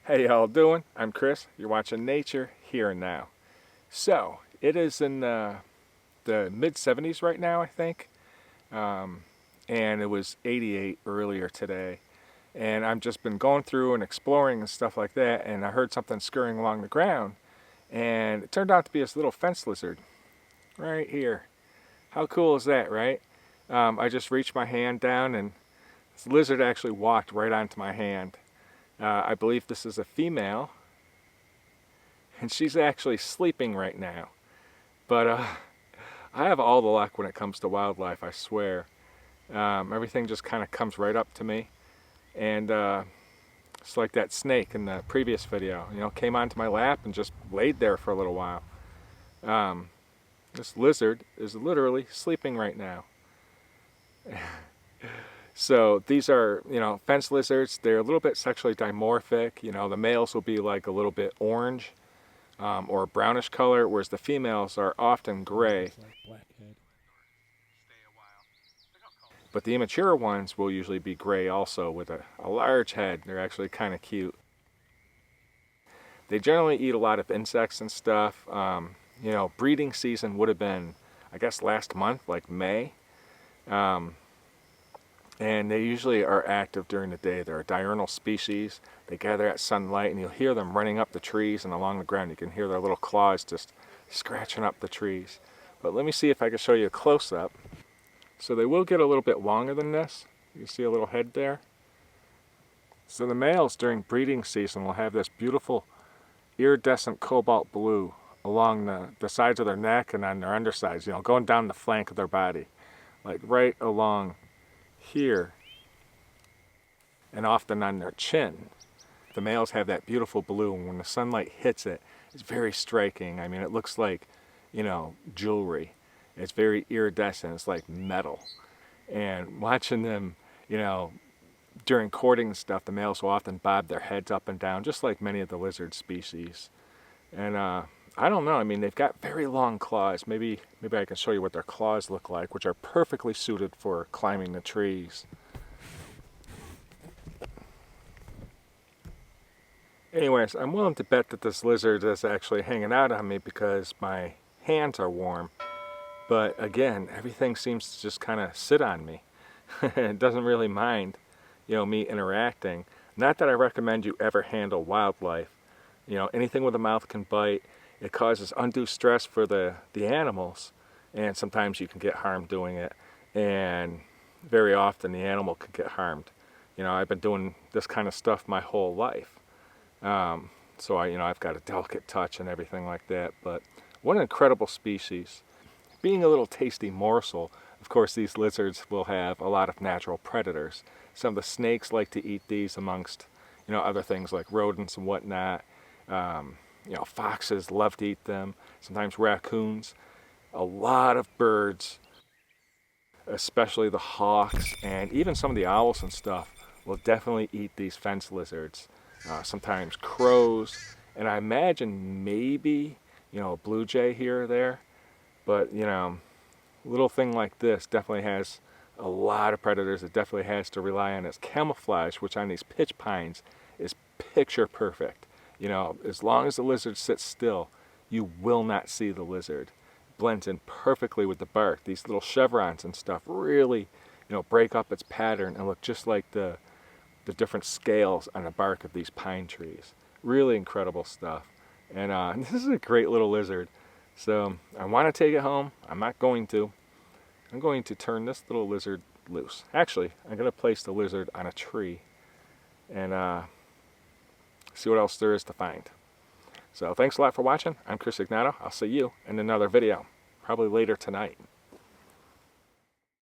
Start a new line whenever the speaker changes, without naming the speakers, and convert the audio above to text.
How y'all doing? I'm Chris. You're watching Nature Here and Now. So, it is in the mid-70s right now, I think. And it was 88 earlier today. And I've just been going through and exploring and stuff like that, and I heard something scurrying along the ground. And it turned out to be this little fence lizard right here. How cool is that, right? I just reached my hand down, and this lizard actually walked right onto my hand. I believe this is a female, and she's actually sleeping right now. But I have all the luck when it comes to wildlife, I swear. Everything just kind of comes right up to me. And it's like that snake in the previous video, came onto my lap and just laid there for a little while. This lizard is literally sleeping right now. So these are, fence lizards. They're a little bit sexually dimorphic. The males will be like a little bit orange or a brownish color, whereas the females are often gray. But the immature ones will usually be gray also with a large head. They're actually kind of cute. They generally eat a lot of insects and stuff. Breeding season would have been, I guess, last month, like May. And they usually are active during the day. They're a diurnal species. They gather at sunlight, and you'll hear them running up the trees and along the ground. You can hear their little claws just scratching up the trees. But let me see if I can show you a close-up. So they will get a little bit longer than this. You can see a little head there. So the males during breeding season will have this beautiful iridescent cobalt blue along the sides of their neck and on their undersides, going down the flank of their body, like right along here and often on their chin. The males have that beautiful blue, and when the sunlight hits it, it's very striking. I mean, it looks like, jewelry. It's very iridescent. It's like metal. And watching them, during courting and stuff, the males will often bob their heads up and down, just like many of the lizard species. And I don't know. I mean, they've got very long claws. Maybe I can show you what their claws look like, which are perfectly suited for climbing the trees. Anyways, I'm willing to bet that this lizard is actually hanging out on me because my hands are warm. But again, everything seems to just kind of sit on me. It doesn't really mind, me interacting. Not that I recommend you ever handle wildlife. Anything with a mouth can bite. It causes undue stress for the animals, and sometimes you can get harmed doing it. And very often the animal can get harmed. I've been doing this kind of stuff my whole life. So I've got a delicate touch and everything like that. But what an incredible species. Being a little tasty morsel, of course these lizards will have a lot of natural predators. Some of the snakes like to eat these amongst, other things like rodents and whatnot. Foxes love to eat them, sometimes raccoons. A lot of birds, especially the hawks and even some of the owls and stuff, will definitely eat these fence lizards. Sometimes crows, and I imagine maybe, a blue jay here or there. But, a little thing like this definitely has a lot of predators. It definitely has to rely on its camouflage, which on these pitch pines is picture perfect. As long as the lizard sits still, you will not see the lizard. It blends in perfectly with the bark. These little chevrons and stuff really, break up its pattern and look just like the different scales on the bark of these pine trees. Really incredible stuff. And this is a great little lizard. So I want to take it home. I'm not going to. I'm going to turn this little lizard loose. Actually, I'm going to place the lizard on a tree and see what else there is to find. So thanks a lot for watching. I'm Chris Egnoto. I'll see you in another video, probably later tonight.